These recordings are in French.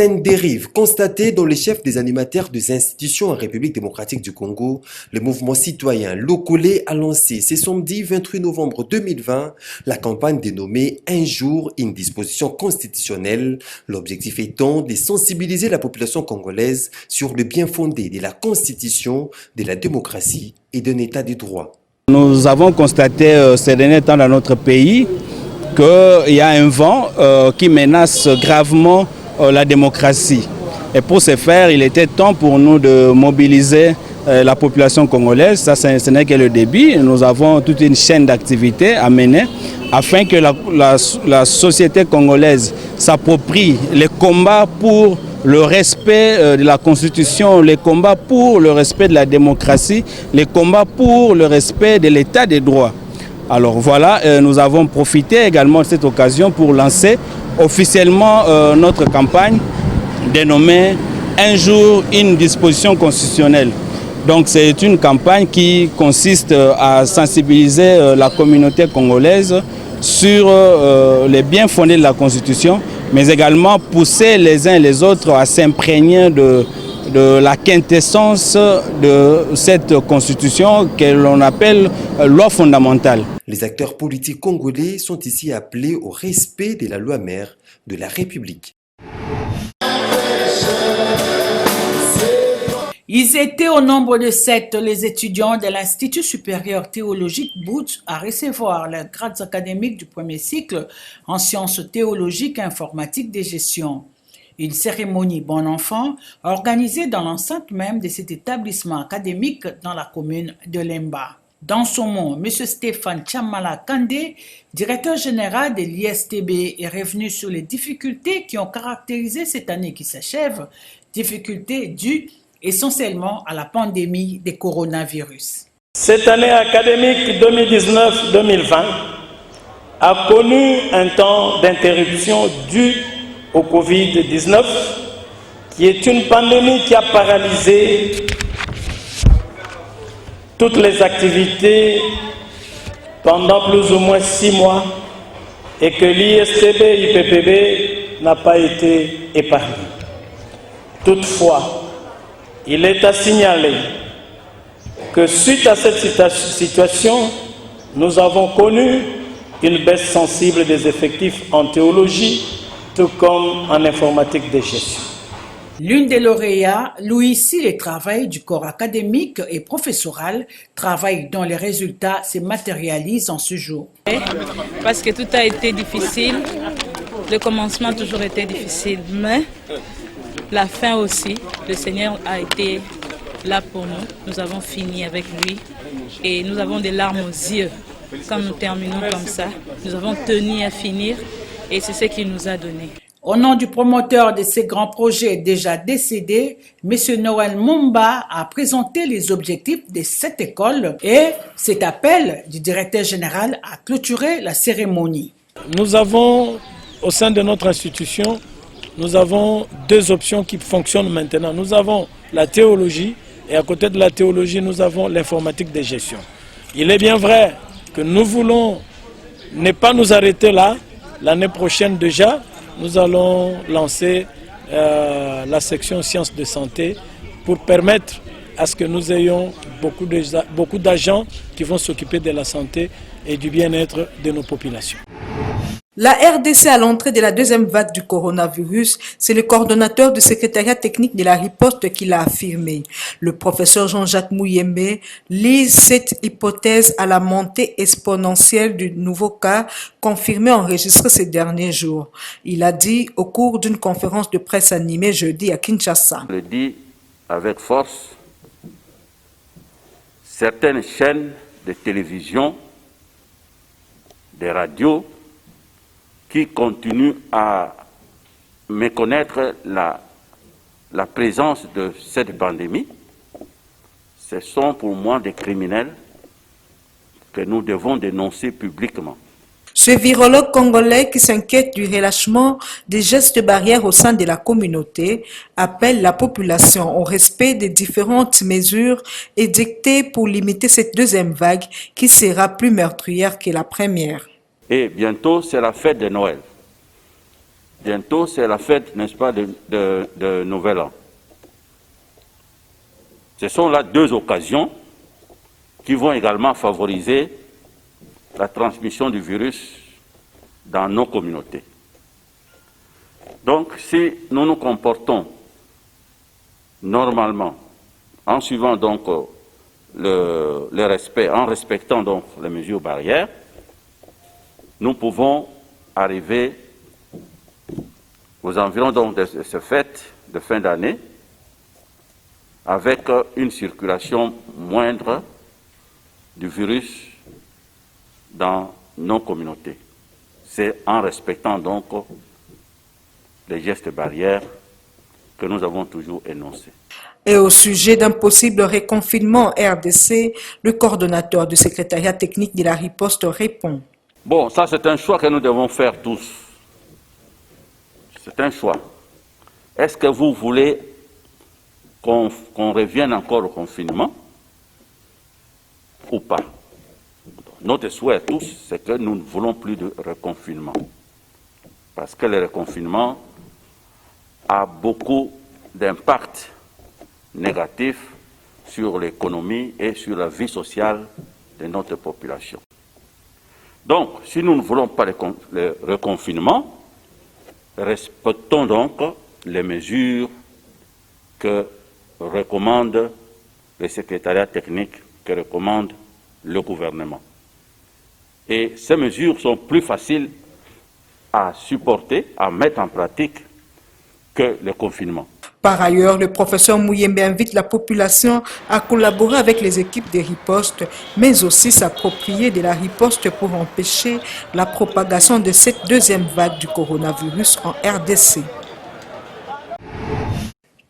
Certaines dérives constatées dans les chefs des animateurs des institutions en République démocratique du Congo, le mouvement citoyen Lokolé a lancé ce samedi 28 novembre 2020 la campagne dénommée Un jour, une disposition constitutionnelle, l'objectif étant de sensibiliser la population congolaise sur le bien fondé de la constitution, de la démocratie et d'un état de droit. Nous avons constaté ces derniers temps dans notre pays qu'il y a un vent qui menace gravement la démocratie. Et pour ce faire, il était temps pour nous de mobiliser la population congolaise. Ça, ce n'est que le début. Nous avons toute une chaîne d'activités à mener afin que la société congolaise s'approprie les combats pour le respect de la Constitution, les combats pour le respect de la démocratie, les combats pour le respect de l'état des droits. Alors voilà, nous avons profité également de cette occasion pour lancer officiellement notre campagne dénommée Un jour, une disposition constitutionnelle. Donc c'est une campagne qui consiste à sensibiliser la communauté congolaise sur les biens fondés de la Constitution, mais également pousser les uns et les autres à s'imprégner de la quintessence de cette Constitution que l'on appelle loi fondamentale. Les acteurs politiques congolais sont ici appelés au respect de la loi mère de la République. Ils étaient au nombre de 7 les étudiants de l'Institut supérieur théologique Bout à recevoir les grades académiques du premier cycle en sciences théologiques et informatiques de gestion. Une cérémonie bon enfant organisée dans l'enceinte même de cet établissement académique dans la commune de Lemba. Dans son mot, M. Stéphane Chamala Kandé, directeur général de l'ISTB, est revenu sur les difficultés qui ont caractérisé cette année qui s'achève, difficultés dues essentiellement à la pandémie des coronavirus. Cette année académique 2019-2020 a connu un temps d'interruption due au Covid-19, qui est une pandémie qui a paralysé toutes les activités pendant plus ou moins 6 mois et que l'ISTB-IPPB n'a pas été épargné. Toutefois, il est à signaler que suite à cette situation, nous avons connu une baisse sensible des effectifs en théologie, tout comme en informatique de gestion. L'une des lauréats loue ici les travaux du corps académique et professoral, travail dont les résultats se matérialisent en ce jour. Parce que tout a été difficile, le commencement a toujours été difficile, mais la fin aussi, le Seigneur a été là pour nous, nous avons fini avec lui et nous avons des larmes aux yeux quand nous terminons comme ça. Nous avons tenu à finir et c'est ce qu'il nous a donné. Au nom du promoteur de ces grands projets déjà décédé, M. Noël Mumba a présenté les objectifs de cette école et cet appel du directeur général a clôturé la cérémonie. Nous avons, au sein de notre institution, nous avons 2 options qui fonctionnent maintenant. Nous avons la théologie et à côté de la théologie, nous avons l'informatique de gestion. Il est bien vrai que nous voulons ne pas nous arrêter là. L'année prochaine déjà, nous allons lancer la section sciences de santé pour permettre à ce que nous ayons beaucoup d'agents qui vont s'occuper de la santé et du bien-être de nos populations. La RDC à l'entrée de la deuxième vague du coronavirus, c'est le coordonnateur du secrétariat technique de la riposte qui l'a affirmé. Le professeur Jean-Jacques Mouyembe lit cette hypothèse à la montée exponentielle du nouveau cas confirmé enregistré ces derniers jours. Il a dit au cours d'une conférence de presse animée jeudi à Kinshasa. Je le dis avec force, certaines chaînes de télévision, des radios, qui continuent à méconnaître la présence de cette pandémie, ce sont pour moi des criminels que nous devons dénoncer publiquement. Ce virologue congolais qui s'inquiète du relâchement des gestes barrières au sein de la communauté appelle la population au respect des différentes mesures édictées pour limiter cette deuxième vague qui sera plus meurtrière que la première. Et bientôt, c'est la fête de Noël. bientôt c'est la fête, n'est-ce pas, de Nouvel An. Ce sont là deux occasions qui vont également favoriser la transmission du virus dans nos communautés. Donc, si nous nous comportons normalement, en suivant donc le respect, en respectant donc les mesures barrières, nous pouvons arriver aux environs donc de cette fête de fin d'année avec une circulation moindre du virus dans nos communautés. C'est en respectant donc les gestes barrières que nous avons toujours énoncés. Et au sujet d'un possible reconfinement RDC, le coordonnateur du secrétariat technique de la riposte répond. Bon, ça c'est un choix que nous devons faire tous. C'est un choix. Est-ce que vous voulez qu'on revienne encore au confinement ou pas? Notre souhait tous, c'est que nous ne voulons plus de reconfinement. Parce que le reconfinement a beaucoup d'impact négatif sur l'économie et sur la vie sociale de notre population. Donc, si nous ne voulons pas le reconfinement, respectons donc les mesures que recommande le secrétariat technique, que recommande le gouvernement. Et ces mesures sont plus faciles à supporter, à mettre en pratique que le confinement. Par ailleurs, le professeur Mouyembe invite la population à collaborer avec les équipes des ripostes, mais aussi s'approprier de la riposte pour empêcher la propagation de cette deuxième vague du coronavirus en RDC.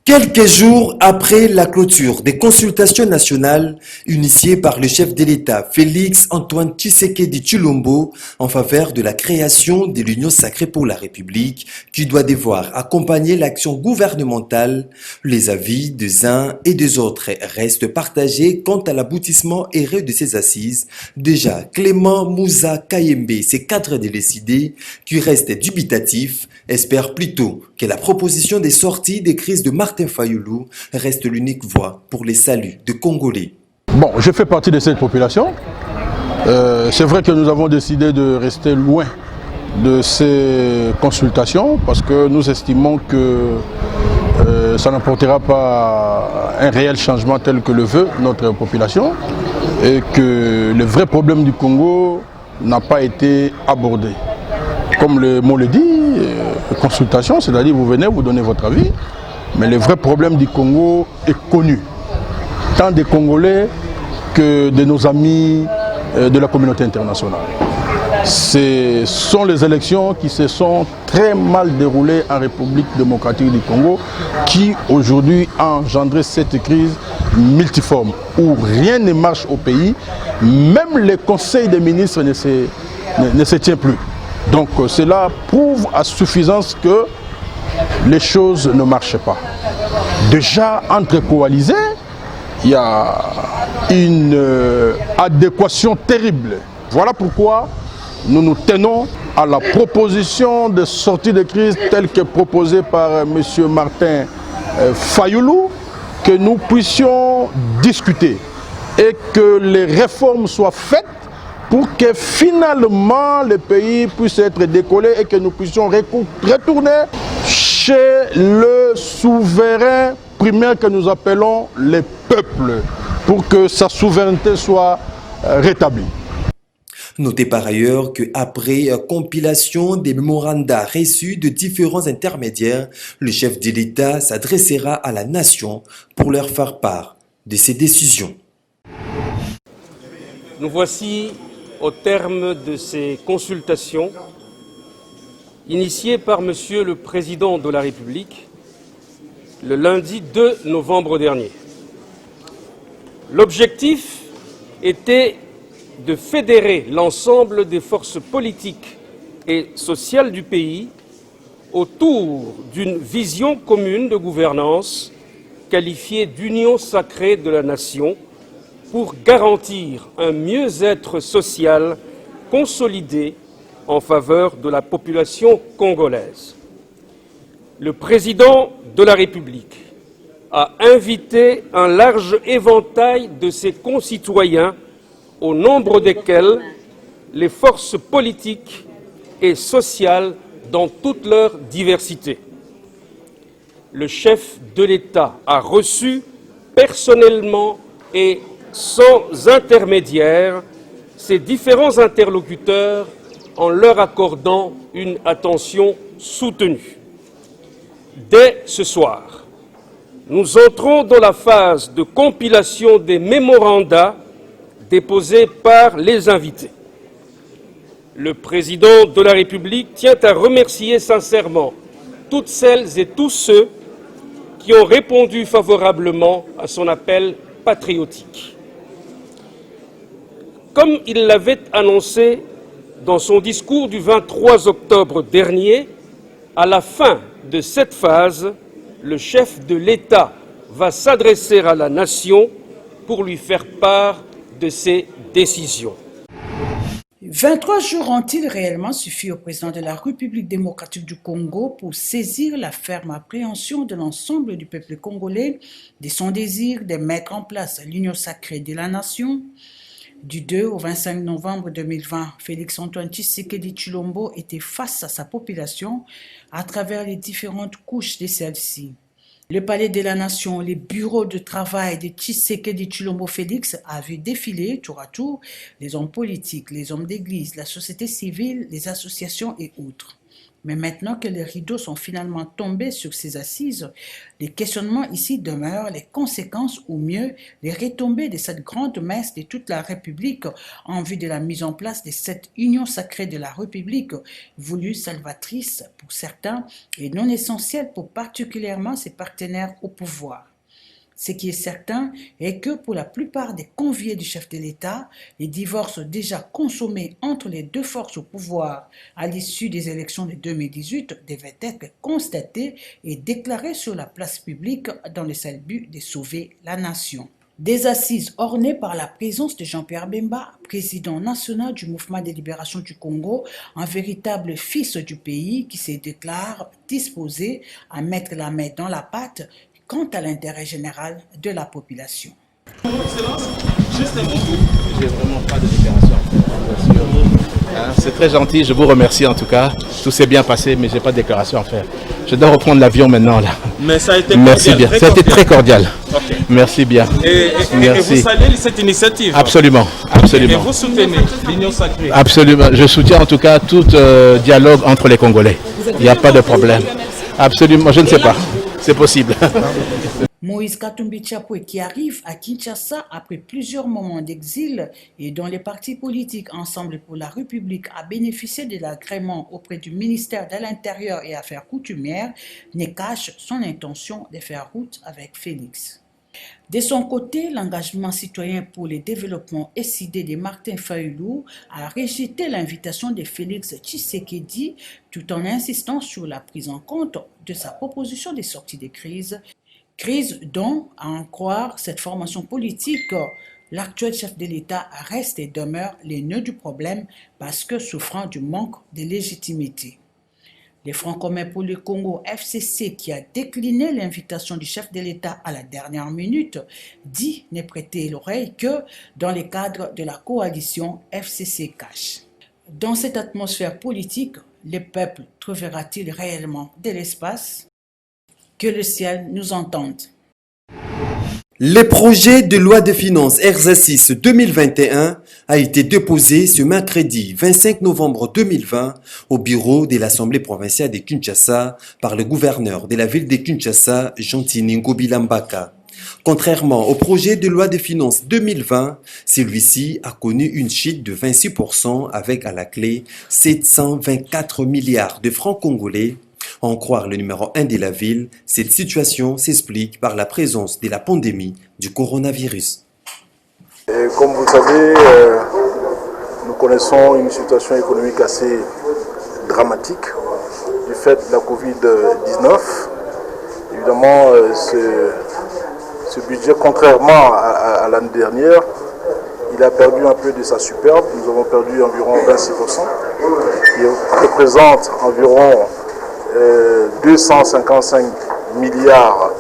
Quelques jours après la clôture des consultations nationales initiées par le chef de l'État Félix Antoine Tshisekedi Tshilombo en faveur de la création de l'Union sacrée pour la République qui doit devoir accompagner l'action gouvernementale, les avis des uns et des autres restent partagés quant à l'aboutissement heureux de ces assises. Déjà, Clément Moussa Kayembe, ses cadres décidés qui restent dubitatifs, espèrent plutôt que la proposition des sorties des crises de Martin Fayoulou reste l'unique voie pour les saluts de Congolais. Bon, je fais partie de cette population. C'est vrai que nous avons décidé de rester loin de ces consultations parce que nous estimons que ça n'apportera pas un réel changement tel que le veut notre population et que le vrai problème du Congo n'a pas été abordé. Comme le mot le dit, consultation, c'est-à-dire vous venez, vous donnez votre avis, mais le vrai problème du Congo est connu, tant des Congolais que de nos amis de la communauté internationale. Ce sont les élections qui se sont très mal déroulées en République démocratique du Congo qui aujourd'hui a engendré cette crise multiforme où rien ne marche au pays, même le conseil des ministres ne se tient plus. Donc cela prouve à suffisance que les choses ne marchent pas. Déjà entre coalisés, il y a une adéquation terrible. Voilà pourquoi nous nous tenons à la proposition de sortie de crise telle que proposée par M. Martin Fayoulou, que nous puissions discuter et que les réformes soient faites pour que finalement le pays puisse être décollé et que nous puissions retourner chez le souverain primaire que nous appelons les peuples, pour que sa souveraineté soit rétablie. Notez par ailleurs qu'après compilation des mémorandas reçus de différents intermédiaires, le chef de l'État s'adressera à la nation pour leur faire part de ses décisions. Nous voici au terme de ces consultations initiées par Monsieur le Président de la République le lundi 2 novembre dernier. L'objectif était de fédérer l'ensemble des forces politiques et sociales du pays autour d'une vision commune de gouvernance qualifiée d'union sacrée de la nation pour garantir un mieux-être social consolidé en faveur de la population congolaise. le président de la République a invité un large éventail de ses concitoyens, au nombre desquels les forces politiques et sociales dans toute leur diversité. Le chef de l'État a reçu personnellement et sans intermédiaire ces différents interlocuteurs en leur accordant une attention soutenue. Dès ce soir, nous entrons dans la phase de compilation des mémorandas déposés par les invités. Le président de la République tient à remercier sincèrement toutes celles et tous ceux qui ont répondu favorablement à son appel patriotique. Comme il l'avait annoncé dans son discours du 23 octobre dernier, à la fin de cette phase, le chef de l'État va s'adresser à la nation pour lui faire part de ses décisions. 23 jours ont-ils réellement suffi au président de la République démocratique du Congo pour saisir la ferme appréhension de l'ensemble du peuple congolais de son désir de mettre en place l'union sacrée de la nation? Du 2 au 25 novembre 2020, Félix-Antoine Tshisekedi Tshilombo était face à sa population à travers les différentes couches de celle-ci. Le palais de la nation, les bureaux de travail de Tshisekedi Tshilombo Félix a vu défiler tour à tour les hommes politiques, les hommes d'église, la société civile, les associations et autres. Mais maintenant que les rideaux sont finalement tombés sur ces assises, les questionnements ici demeurent, les conséquences ou mieux les retombées de cette grande messe de toute la République en vue de la mise en place de cette union sacrée de la République, voulue salvatrice pour certains et non essentielle pour particulièrement ses partenaires au pouvoir. Ce qui est certain est que pour la plupart des conviés du chef de l'État, les divorces déjà consommés entre les deux forces au pouvoir à l'issue des élections de 2018 devaient être constatés et déclarés sur la place publique dans le seul but de sauver la nation. Des assises ornées par la présence de Jean-Pierre Bemba, président national du Mouvement de libération du Congo, un véritable fils du pays qui se déclare disposé à mettre la main dans la pâte quant à l'intérêt général de la population. J'ai vraiment pas de déclaration à faire. C'est très gentil, je vous remercie en tout cas. Tout s'est bien passé, mais j'ai pas de déclaration à faire. Je dois reprendre l'avion maintenant là. Mais ça a été merci cordial, bien. Ça a été très cordial. Okay. Merci bien. Merci. Et vous saluez cette initiative? Absolument, absolument. Et vous soutenez l'union sacrée? Absolument. Je soutiens en tout cas tout dialogue entre les Congolais. Il n'y a pas de problème. Absolument, je ne sais pas. C'est possible. Moïse Katumbi Tchapoué qui arrive à Kinshasa après plusieurs moments d'exil et dont les partis politiques Ensemble pour la République a bénéficié de l'agrément auprès du ministère de l'Intérieur et Affaires coutumières, ne cache son intention de faire route avec Félix. De son côté, l'engagement citoyen pour le développement SID de Martin Fayulu a rejeté l'invitation de Félix Tshisekedi tout en insistant sur la prise en compte de sa proposition de sortie de crise dont, à en croire cette formation politique, l'actuel chef de l'État reste et demeure les nœuds du problème parce que souffrant du manque de légitimité. Le Front commun pour le Congo, FCC, qui a décliné l'invitation du chef de l'État à la dernière minute, dit ne prêter l'oreille que dans le cadre de la coalition FCC-Cash. Dans cette atmosphère politique, le peuple trouvera-t-il réellement de l'espace? Que le ciel nous entende. Le projet de loi de finances exercice 2021 a été déposé ce mercredi 25 novembre 2020 au bureau de l'Assemblée provinciale de Kinshasa par le gouverneur de la ville de Kinshasa, Jean-Tini Ngobila Mbaka. Contrairement au projet de loi de finances 2020, celui-ci a connu une chute de 26% avec à la clé 724 milliards de francs congolais. En croire le numéro 1 de la ville, cette situation s'explique par la présence de la pandémie du coronavirus. Et comme vous le savez, nous connaissons une situation économique assez dramatique du fait de la Covid-19. Évidemment, ce budget, contrairement à l'année dernière, il a perdu un peu de sa superbe. Nous avons perdu environ 26%, qui représente environ 255 milliards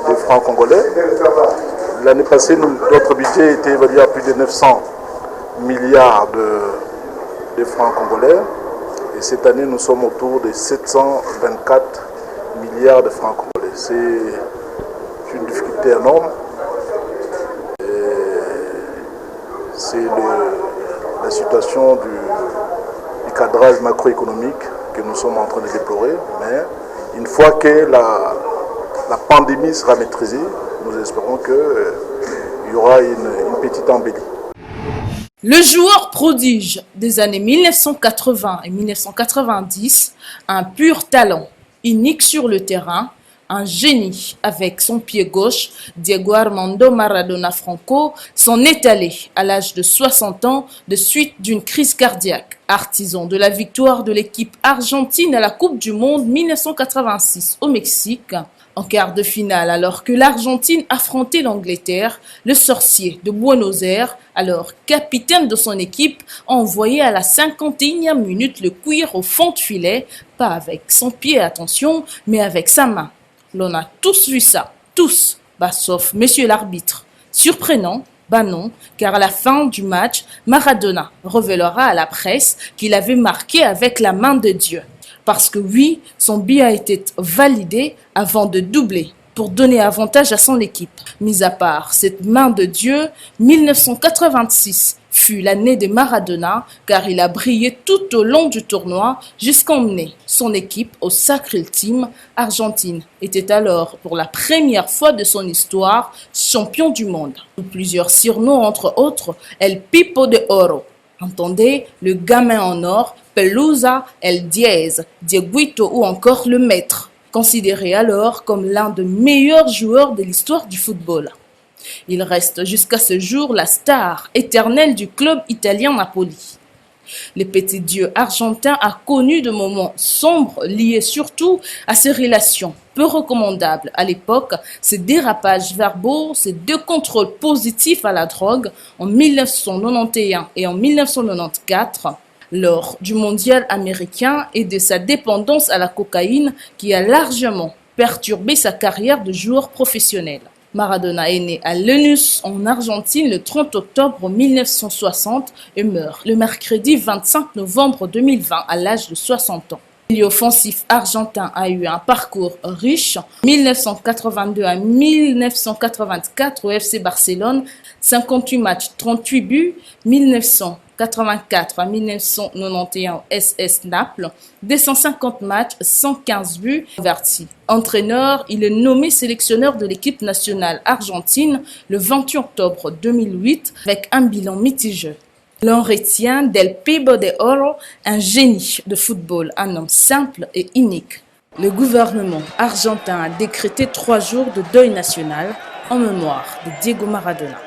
de francs congolais. L'année passée, notre budget était évalué à plus de 900 milliards de francs congolais. Et cette année, nous sommes autour de 724 milliards de francs congolais. C'est une difficulté énorme. C'est la situation du cadrage macroéconomique que nous sommes en train de déplorer. Mais une fois que la pandémie sera maîtrisée, nous espérons qu'il y aura une petite embellie. Le joueur prodige des années 1980 et 1990, un pur talent, unique sur le terrain, un génie avec son pied gauche, Diego Armando Maradona Franco s'en est allé à l'âge de 60 ans de suite d'une crise cardiaque. Artisan de la victoire de l'équipe argentine à la Coupe du Monde 1986 au Mexique, en quart de finale, alors que l'Argentine affrontait l'Angleterre, le sorcier de Buenos Aires, alors capitaine de son équipe, a envoyé à la 51e minute le cuir au fond de filet, pas avec son pied, attention, mais avec sa main. L'on a tous vu ça, tous, bah, sauf monsieur l'arbitre. Surprenant, bah non, car à la fin du match, Maradona révélera à la presse qu'il avait marqué avec la main de Dieu. Parce que oui, son but a été validé avant de doubler pour donner avantage à son équipe. Mis à part cette main de Dieu, 1986 fut l'année de Maradona car il a brillé tout au long du tournoi jusqu'à emmener son équipe au sacre ultime. Argentine était alors pour la première fois de son histoire champion du monde. Plusieurs surnoms entre autres El Pipo de Oro. Entendez, le gamin en or, Pelusa, El Diez, Dieguito ou encore le maître, considéré alors comme l'un des meilleurs joueurs de l'histoire du football. Il reste jusqu'à ce jour la star éternelle du club italien Napoli. Le petit dieu argentin a connu de moments sombres liés surtout à ses relations peu recommandables à l'époque, ses dérapages verbaux, ses 2 contrôles positifs à la drogue en 1991 et en 1994 lors du mondial américain et de sa dépendance à la cocaïne qui a largement perturbé sa carrière de joueur professionnel. Maradona est né à Lanús, en Argentine, le 30 octobre 1960 et meurt le mercredi 25 novembre 2020 à l'âge de 60 ans. Le milieu offensif argentin a eu un parcours riche. 1982 à 1984 au FC Barcelone, 58 matchs, 38 buts. 1984 à 1991 SS Naples, 250 matchs, 115 buts convertis. Entraîneur, il est nommé sélectionneur de l'équipe nationale argentine le 28 octobre 2008 avec un bilan mitigé. L'on retient Del Pipo de Oro, un génie de football, un homme simple et unique. Le gouvernement argentin a décrété 3 jours de deuil national en mémoire de Diego Maradona.